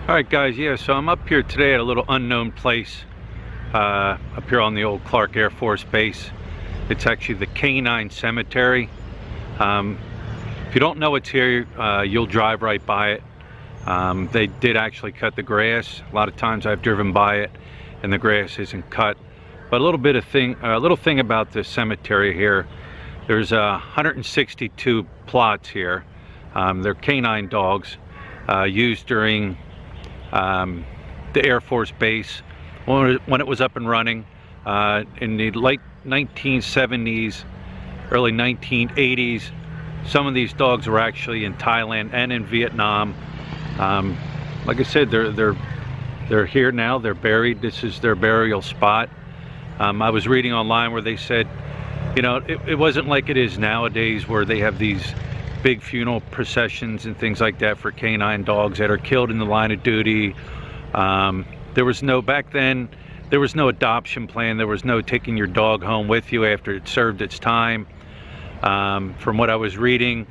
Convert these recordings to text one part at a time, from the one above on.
Alright guys, yeah, so I'm up here today at a little unknown place up here on the old Clark Air Force Base. It's actually the K-9 cemetery. If you don't know it's here, you'll drive right by it. They did actually cut the grass. A lot of times I've driven by it and the grass isn't cut. But a little thing about this cemetery here, there's 162 plots here. They're K-9 dogs used during the Air Force Base when it was up and running in the late 1970s, early 1980s. Some of these dogs were actually in Thailand and in Vietnam. Like I said, they're here now. They're buried. This is their burial spot. I was reading online where they said, you know, it wasn't like it is nowadays where they have these big funeral processions and things like that for K-9 dogs that are killed in the line of duty. Back then, there was no adoption plan. There was no taking your dog home with you after it served its time. From what I was reading,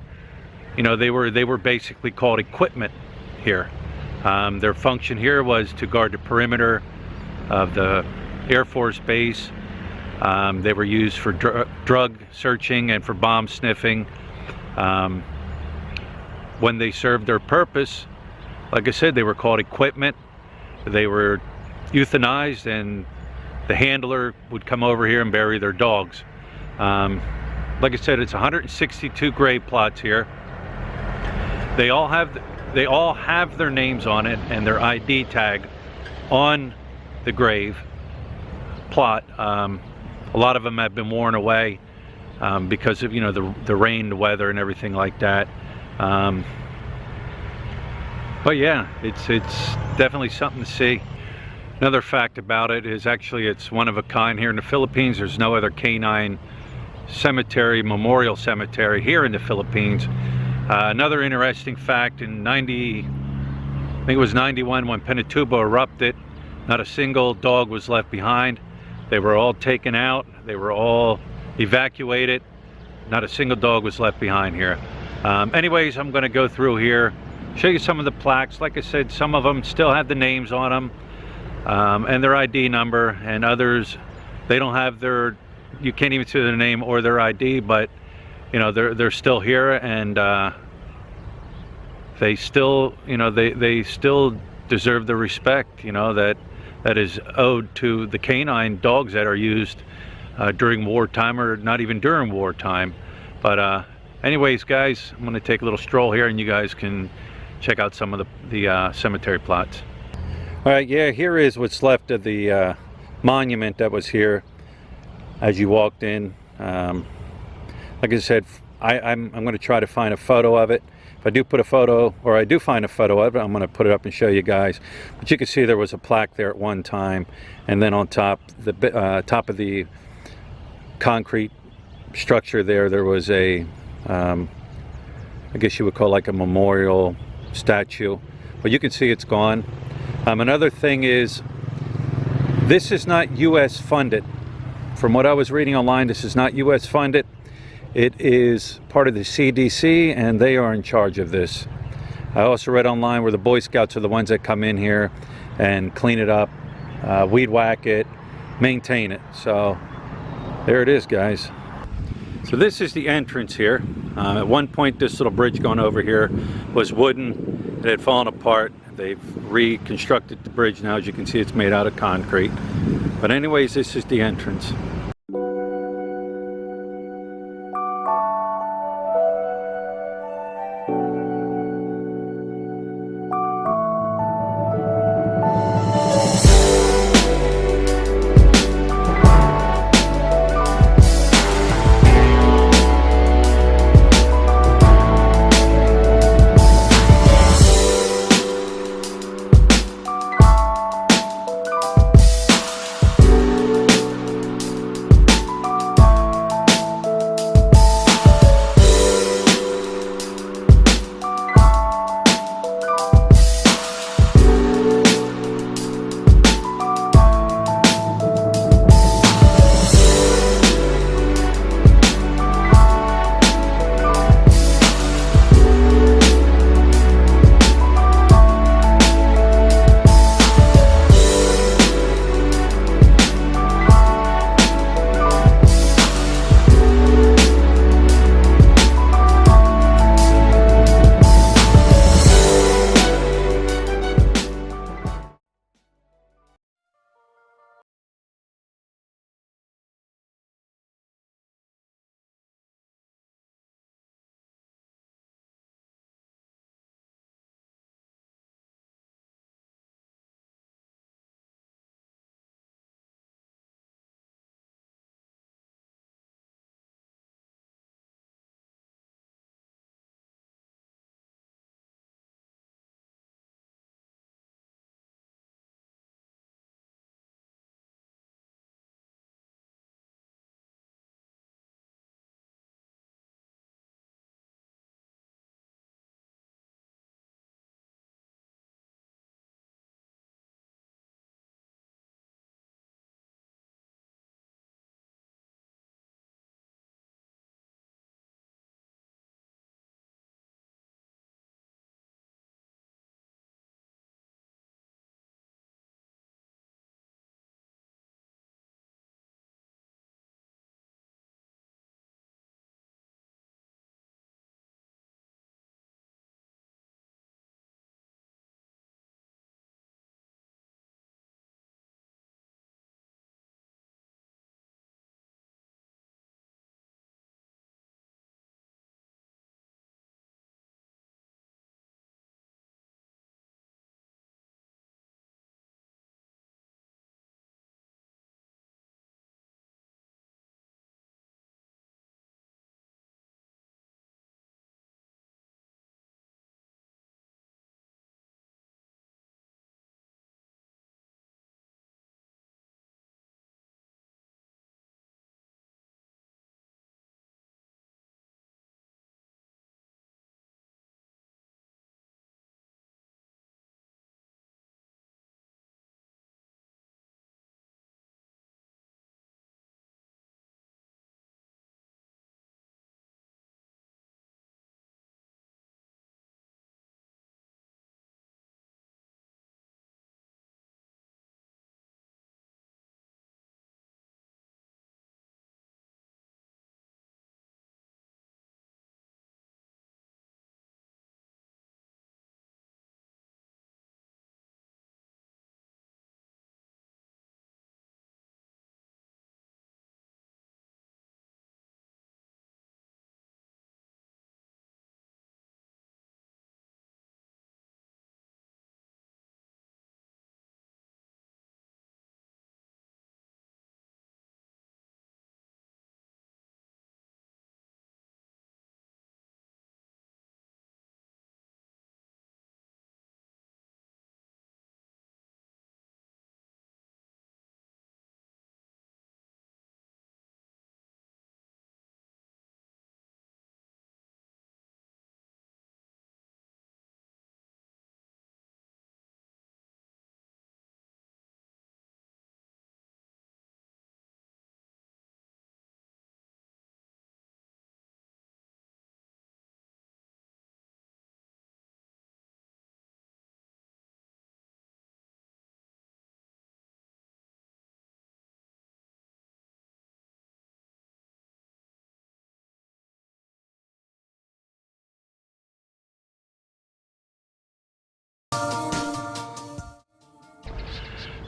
you know, they were basically called equipment here. Their function here was to guard the perimeter of the Air Force Base. They were used for drug searching and for bomb sniffing. When they served their purpose, like I said, they were called equipment. They were euthanized and the handler would come over here and bury their dogs. Like I said, it's 162 grave plots here. They all have their names on it and their ID tag on the grave plot. A lot of them have been worn away because of, you know, the rain, the weather, and everything like that. But yeah, it's definitely something to see. Another fact about it is actually it's one of a kind here in the Philippines. There's no other K-9 cemetery, memorial cemetery here in the Philippines. Another interesting fact, in I think it was 91, when Pinatubo erupted, not a single dog was left behind. They were all taken out. They were all evacuated. Not a single dog was left behind here. Anyways, I'm going to go through here, show you some of the plaques. Like I said, some of them still have the names on them and their ID number, and others, they don't have their, you can't even see their name or their ID, but you know, they're still here, and they still, you know, they still deserve the respect, you know, that is owed to the K-9 dogs that are used during wartime, or not even during wartime. But anyways guys, I'm going to take a little stroll here and you guys can check out some of the cemetery plots. Alright, yeah, here is what's left of the monument that was here as you walked in. Like I said, I'm going to try to find a photo of it. If I do put a photo, or I do find a photo of it, I'm going to put it up and show you guys. But you can see there was a plaque there at one time, and then on top, top of the concrete structure there was a, I guess you would call like a memorial statue. But you can see it's gone. Another thing is, this is not U.S. funded. From what I was reading online, this is not U.S. funded. It is part of the CDC, and they are in charge of this. I also read online where the Boy Scouts are the ones that come in here and clean it up, weed whack it, maintain it. So there it is, guys. So this is the entrance here. At one point, this little bridge going over here was wooden. It had fallen apart. They've reconstructed the bridge now. As you can see, it's made out of concrete. But anyways, this is the entrance.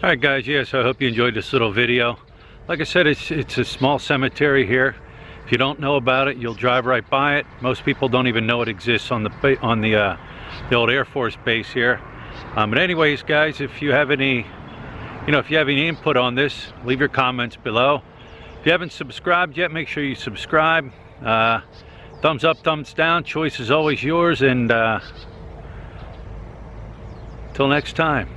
Alright guys, yeah, so I hope you enjoyed this little video. Like I said, it's a small cemetery here. If you don't know about it, you'll drive right by it. Most people don't even know it exists on the old Air Force base here. But anyways guys, if you have any input on this, leave your comments below. If you haven't subscribed yet, make sure you subscribe. Thumbs up, thumbs down, choice is always yours, and till next time.